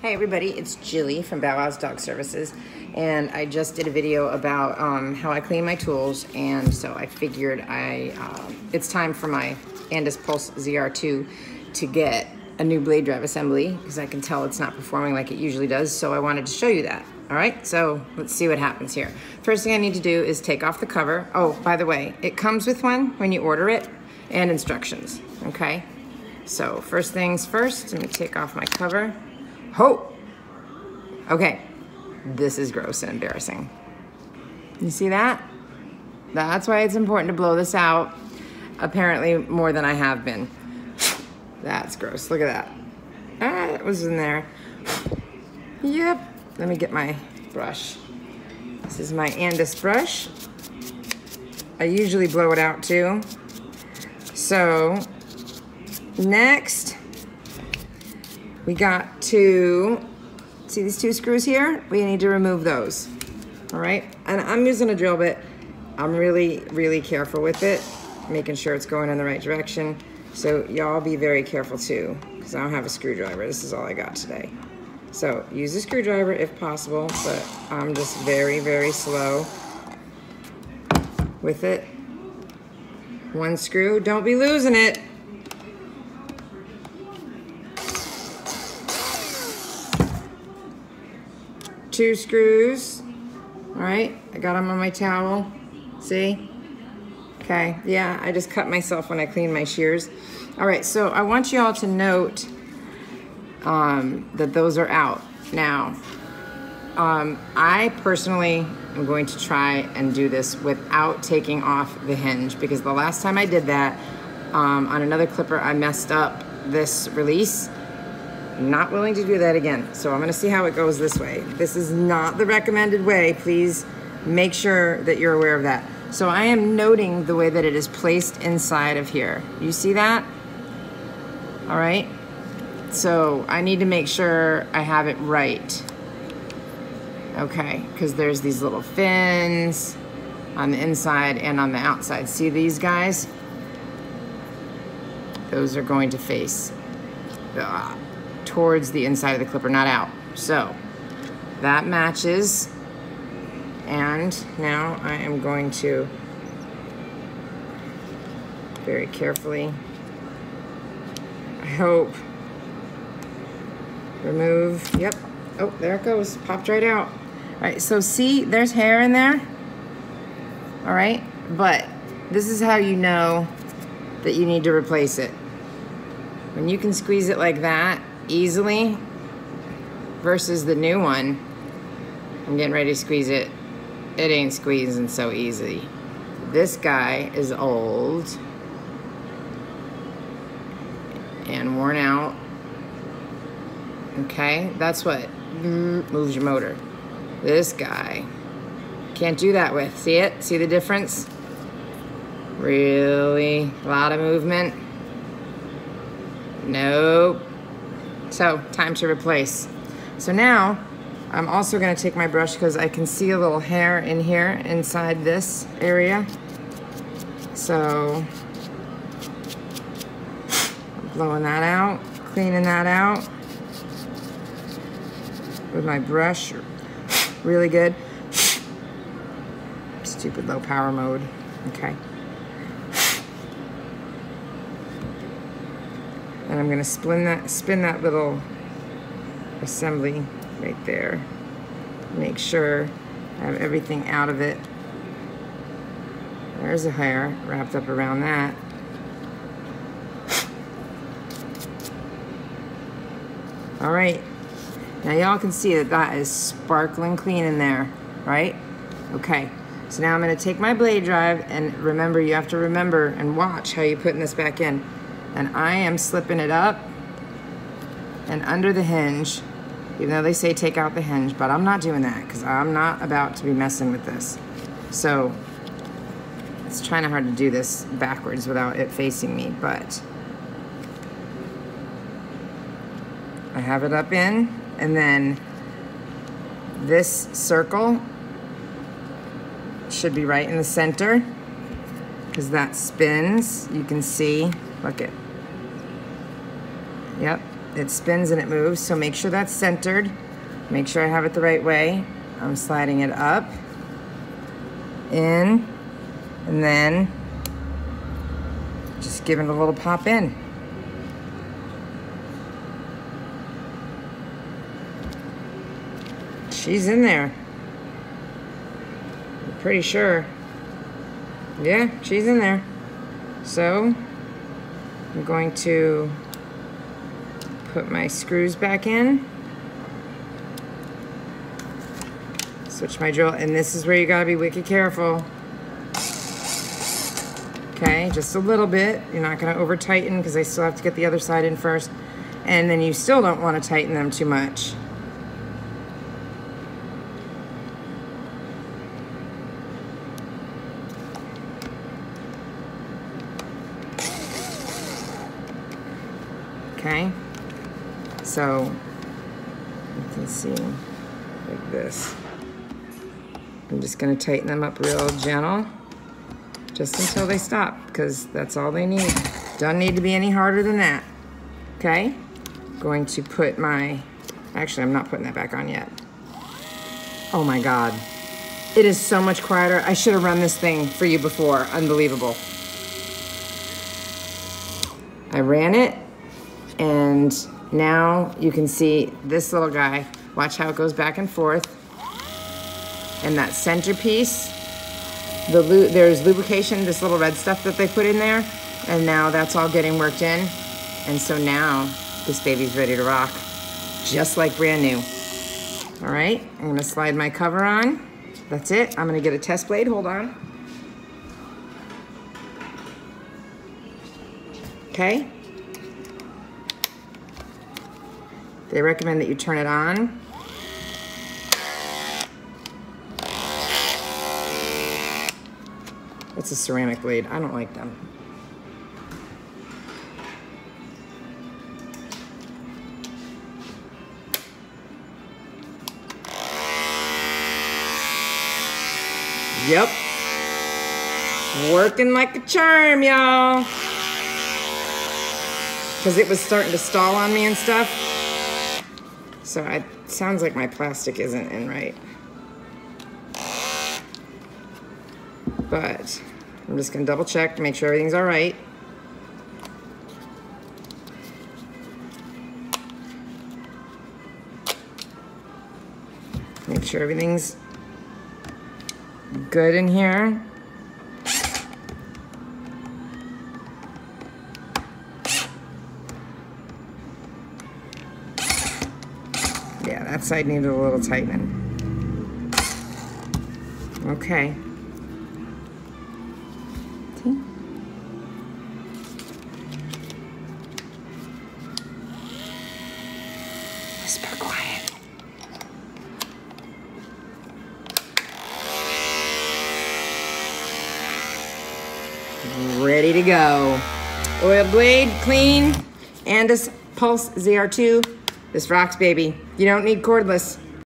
Hey everybody, it's Jilly from Bow Wow's Dog Services, and I just did a video about how I clean my tools, and so I figured it's time for my Andis Pulse ZR II to get a new blade drive assembly because I can tell it's not performing like it usually does, so I wanted to show you that. All right, so let's see what happens here. First thing I need to do is take off the cover. Oh, by the way, it comes with one when you order it and instructions, okay? So first things first, let me take off my cover. Oh, okay, this is gross and embarrassing. You see that? That's why it's important to blow this out, apparently more than I have been. That's gross, look at that. Ah, it was in there. Yep, let me get my brush. This is my Andis brush. I usually blow it out too. So, next, we got to, see these two screws here? We need to remove those, all right? And I'm using a drill bit. I'm really, really careful with it, making sure it's going in the right direction. So y'all be very careful too, because I don't have a screwdriver. This is all I got today. So use a screwdriver if possible, but I'm just very, very slow with it. One screw, don't be losing it. Two screws. All right, I got them on my towel. See? Okay, yeah, I just cut myself when I clean my shears. All right, so I want you all to note that those are out. Now, I personally am going to try and do this without taking off the hinge, because the last time I did that on another clipper, I messed up this release. Not willing to do that again. So I'm gonna see how it goes this way. This is not the recommended way. Please make sure that you're aware of that. So I am noting the way that it is placed inside of here. You see that? All right. So I need to make sure I have it right. Okay, because there's these little fins on the inside and on the outside. See these guys? Those are going to face towards the inside of the clipper, not out. So that matches. And now I am going to very carefully, I hope, remove, yep. Oh, there it goes, popped right out. All right, so see, there's hair in there. All right, but this is how you know that you need to replace it. When you can squeeze it like that easily versus the new one, I'm getting ready to squeeze it. It ain't squeezing so easy. This guy is old and worn out. Okay, that's what moves your motor. This guy, can't do that with. See it? See the difference? Really, a lot of movement. Nope. So, time to replace. So now, I'm also gonna take my brush because I can see a little hair in here inside this area. So, blowing that out, cleaning that out with my brush, really good. Stupid low power mode, okay. And I'm gonna spin that little assembly right there. Make sure I have everything out of it. There's a hair wrapped up around that. All right, now y'all can see that that is sparkling clean in there, right? Okay, so now I'm gonna take my blade drive, and remember, you have to remember and watch how you're putting this back in. And I am slipping it up and under the hinge, even though they say take out the hinge, but I'm not doing that because I'm not about to be messing with this. So it's kind of hard to do this backwards without it facing me, but I have it up in, and then this circle should be right in the center because that spins. You can see, look it. Yep, it spins and it moves, so make sure that's centered. Make sure I have it the right way. I'm sliding it up, in, and then just giving it a little pop in. She's in there. I'm pretty sure. Yeah, she's in there. So I'm going to put my screws back in. Switch my drill, and this is where you gotta be wicked careful. Okay, just a little bit. You're not gonna over tighten because I still have to get the other side in first. And then you still don't wanna tighten them too much. Okay, so you can see like this. I'm just gonna tighten them up real gentle, just until they stop, because that's all they need. Don't need to be any harder than that. Okay, going to put my, actually I'm not putting that back on yet. Oh my God, it is so much quieter. I should have run this thing for you before, unbelievable. I ran it, and now you can see this little guy. Watch how it goes back and forth. And that centerpiece, there's lubrication, this little red stuff that they put in there, and now that's all getting worked in. And so now this baby's ready to rock, just like brand new. All right, I'm gonna slide my cover on. That's it. I'm gonna get a test blade, hold on. Okay. They recommend that you turn it on. It's a ceramic blade. I don't like them. Yep. Working like a charm, y'all. Because it was starting to stall on me and stuff. So it sounds like my plastic isn't in right. But I'm just gonna double check to make sure everything's all right. Make sure everything's good in here. Yeah, that side needed a little tightening. Okay. Whisper quiet. Ready to go. Oil blade, clean. Andis Pulse ZR II. This rocks, baby. You don't need cordless.